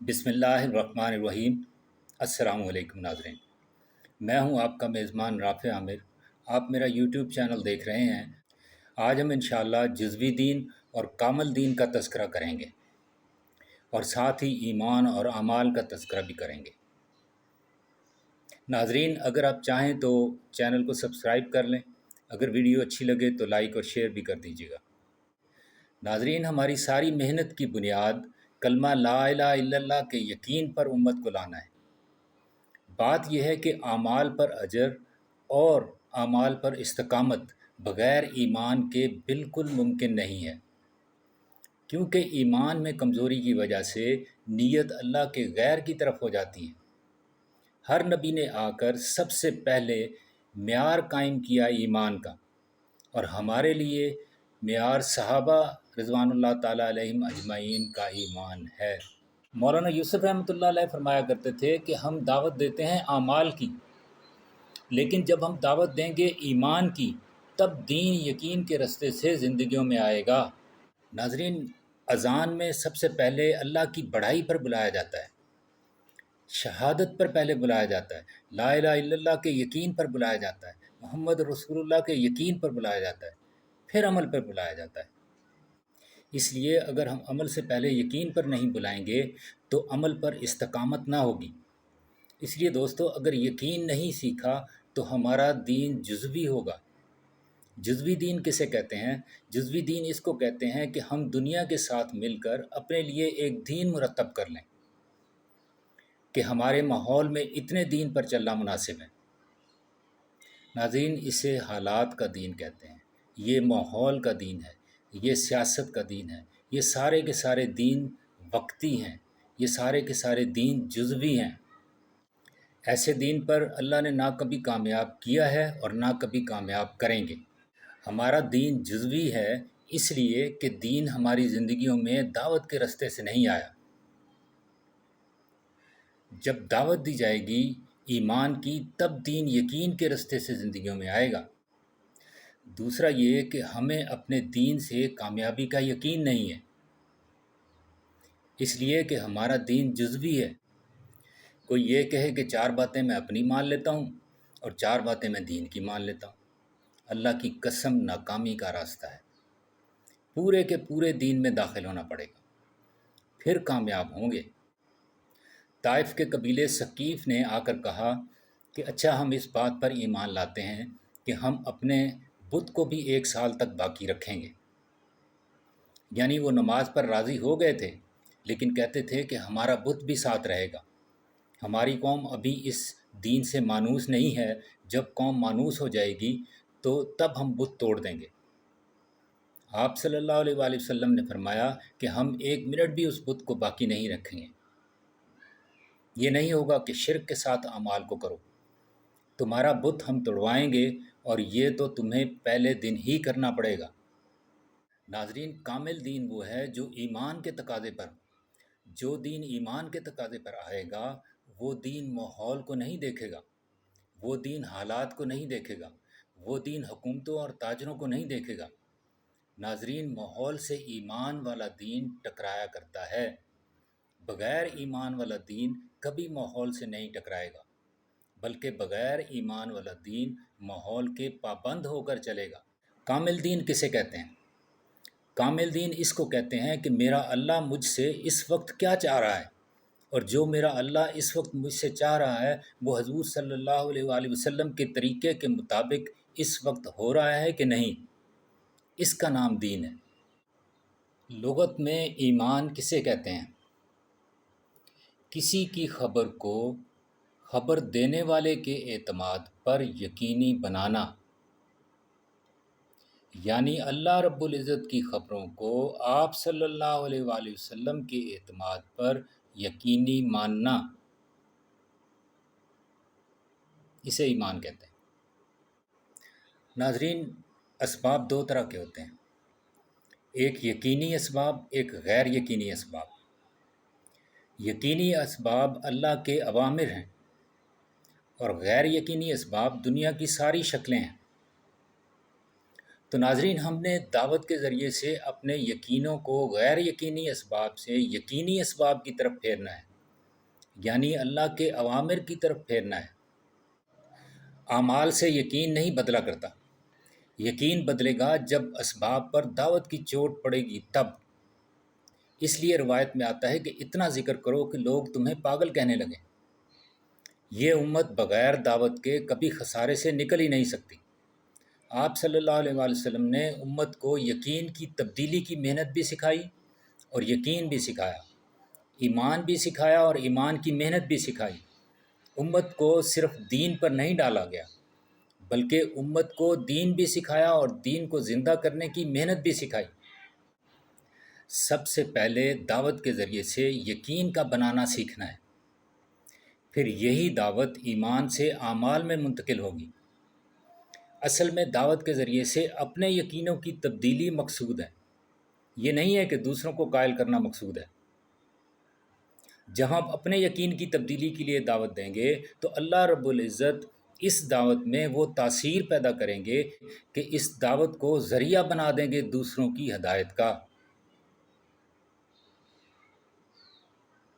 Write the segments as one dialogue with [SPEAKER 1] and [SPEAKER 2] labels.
[SPEAKER 1] बिस्मिल्लाहिर्रहमानिर्रहीम। अस्सलाम वालेकुम नाज़रीन, मैं हूं आपका मेज़बान राफ़े आमिर। आप मेरा यूट्यूब चैनल देख रहे हैं। आज हम इंशाअल्लाह जुज़वी दीन और कामिल दीन का तज़किरा करेंगे और साथ ही ईमान और अमाल का तज़किरा भी करेंगे। नाज़रीन, अगर आप चाहें तो चैनल को सब्सक्राइब कर लें। अगर वीडियो अच्छी लगे तो लाइक और शेयर भी कर दीजिएगा। नाज़रीन, हमारी सारी मेहनत की बुनियाद कलमा ला इलाहा इल्लल्लाह के यकीन पर उम्मत को लाना है। बात यह है कि आमाल पर अजर और आमाल पर इस्तकामत बग़ैर ईमान के बिल्कुल मुमकिन नहीं है, क्योंकि ईमान में कमज़ोरी की वजह से नीयत अल्लाह के गैर की तरफ हो जाती है। हर नबी ने आकर सबसे पहले मेयार कायम किया ईमान का, और हमारे लिए मेयार सहाबा रिज़वानुल्लाह ताला अलैहिम अजमाइन का ईमान है। मौलाना यूसुफ रहमतुल्लाह अलैह फरमाया करते थे कि हम दावत देते हैं आमाल की, लेकिन जब हम दावत देंगे ईमान की, तब दीन यकीन के रास्ते से ज़िंदगियों में आएगा। नाज़रीन, अज़ान में सबसे पहले अल्लाह की बड़ाई पर बुलाया जाता है, शहादत पर पहले बुलाया जाता है, ला इलाहा इल्लल्लाह के यकीन पर बुलाया जाता है, मोहम्मद रसूलुल्लाह के यकीन पर बुलाया जाता है, फिर अमल पर बुलाया जाता है। इसलिए अगर हम अमल से पहले यकीन पर नहीं बुलाएंगे तो अमल पर इस्तकामत ना होगी। इसलिए दोस्तों, अगर यकीन नहीं सीखा तो हमारा दीन जुज़वी होगा। जुज़वी दीन किसे कहते हैं? जुज़वी दीन इसको कहते हैं कि हम दुनिया के साथ मिलकर अपने लिए एक दीन मुरतब कर लें कि हमारे माहौल में इतने दीन पर चलना मुनासिब है। नाज़रीन, इसे हालात का दीन कहते हैं, ये माहौल का दीन है, ये सियासत का दीन है, ये सारे के सारे दीन वक्ती हैं, ये सारे के सारे दीन जुज़वी हैं। ऐसे दीन पर अल्लाह ने ना कभी कामयाब किया है और ना कभी कामयाब करेंगे। हमारा दीन जुज़वी है इसलिए कि दीन हमारी ज़िंदगियों में दावत के रास्ते से नहीं आया। जब दावत दी जाएगी ईमान की, तब दीन यकीन के रास्ते से ज़िंदगियों में आएगा। दूसरा ये कि हमें अपने दीन से कामयाबी का यकीन नहीं है, इसलिए कि हमारा दीन जुज़वी है। कोई ये कहे कि 4 बातें मैं अपनी मान लेता हूँ और 4 बातें मैं दीन की मान लेता हूँ, अल्लाह की कसम, नाकामी का रास्ता है। पूरे के पूरे दीन में दाखिल होना पड़ेगा, फिर कामयाब होंगे। ताइफ के कबीले सकीफ़ ने आकर कहा कि अच्छा, हम इस बात पर ईमान लाते हैं कि हम अपने बुत को भी 1 साल तक बाकी रखेंगे। यानी वो नमाज पर राज़ी हो गए थे, लेकिन कहते थे कि हमारा बुत भी साथ रहेगा। हमारी कौम अभी इस दीन से मानूस नहीं है, जब कौम मानूस हो जाएगी तो तब हम बुत तोड़ देंगे। आप सल्लल्लाहु अलैहि वसल्लम ने फरमाया कि हम 1 मिनट भी उस बुत को बाकी नहीं रखेंगे। ये नहीं होगा कि शिर्क के साथ अमाल को करो, तुम्हारा बुत हम तोड़वाएंगे, और ये तो तुम्हें पहले दिन ही करना पड़ेगा। नाज़रीन, कामिल दीन वो है जो ईमान के तकाज़े पर, जो दीन ईमान के तकाज़े पर आएगा, वो दीन माहौल को नहीं देखेगा, वो दीन हालात को नहीं देखेगा, वो दीन हुकूमतों और ताजरों को नहीं देखेगा। नाज़रीन, माहौल से ईमान वाला दीन टकराया करता है, बग़ैर ईमान वाला दीन कभी माहौल से नहीं टकराएगा, बल्कि बग़ैर ईमान वाला दीन माहौल के पाबंद होकर चलेगा। कामिल दीन किसे कहते हैं? कामिल दीन इसको कहते हैं कि मेरा अल्लाह मुझसे इस वक्त क्या चाह रहा है, और जो मेरा अल्लाह इस वक्त मुझसे चाह रहा है वो हजूर सल्लल्लाहु अलैहि वसल्लम के तरीक़े के मुताबिक इस वक्त हो रहा है कि नहीं। इसका नाम दीन है। लुग़त में ईमान किसे कहते हैं? किसी की ख़बर को ख़बर देने वाले के एतमाद पर यकीनी बनाना, यानी अल्लाह रब्बुल इज़्ज़त की ख़बरों को आप सल्लल्लाहु अलैहि वसल्लम के एतमाद पर यकीनी मानना, इसे ईमान कहते हैं। नाज़रीन, असबाब 2 तरह के होते हैं, एक यकीनी असबाब, एक गैर यकीनी असबाब। यकीनी असबाब अल्लाह के अवामिर हैं, और गैर यकीनी असबाब दुनिया की सारी शक्लें हैं। तो नाज़रीन, हमने दावत के ज़रिए से अपने यकीनों को गैर यकीनी असबाब से यकीनी असबाब की तरफ फेरना है। یعنی اللہ کے اوامر کی طرف پھیرنا ہے۔ اعمال سے یقین نہیں بدلا کرتا، یقین بدلے گا جب اسباب پر دعوت کی چوٹ پڑے گی تب۔ اس لیے روایت میں آتا ہے کہ اتنا ذکر کرو کہ لوگ تمہیں پاگل کہنے لگیں۔ یہ امت بغیر دعوت کے کبھی خسارے سے نکل ہی نہیں سکتی۔ آپ صلی اللہ علیہ وآلہ وسلم نے امت کو یقین کی تبدیلی کی محنت بھی سکھائی اور یقین بھی سکھایا، ایمان بھی سکھایا اور ایمان کی محنت بھی سکھائی۔ امت کو صرف دین پر نہیں ڈالا گیا، بلکہ امت کو دین بھی سکھایا اور دین کو زندہ کرنے کی محنت بھی سکھائی۔ سب سے پہلے دعوت کے ذریعے سے یقین کا بنانا سیکھنا ہے، پھر یہی دعوت ایمان سے اعمال میں منتقل ہوگی۔ اصل میں دعوت کے ذریعے سے اپنے یقینوں کی تبدیلی مقصود ہے، یہ نہیں ہے کہ دوسروں کو قائل کرنا مقصود ہے۔ جب ہم اپنے یقین کی تبدیلی کے لیے دعوت دیں گے تو اللہ رب العزت اس دعوت میں وہ تاثیر پیدا کریں گے کہ اس دعوت کو ذریعہ بنا دیں گے دوسروں کی ہدایت کا۔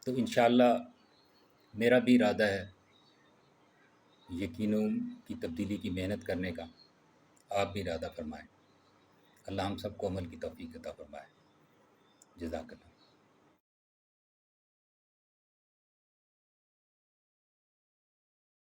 [SPEAKER 1] تو انشاءاللہ میرا بھی ارادہ ہے یقینوں کی تبدیلی کی محنت کرنے کا، آپ بھی ارادہ فرمائیں۔ اللہ ہم سب کو عمل کی توفیق عطا فرمائے۔ جزاک اللہ۔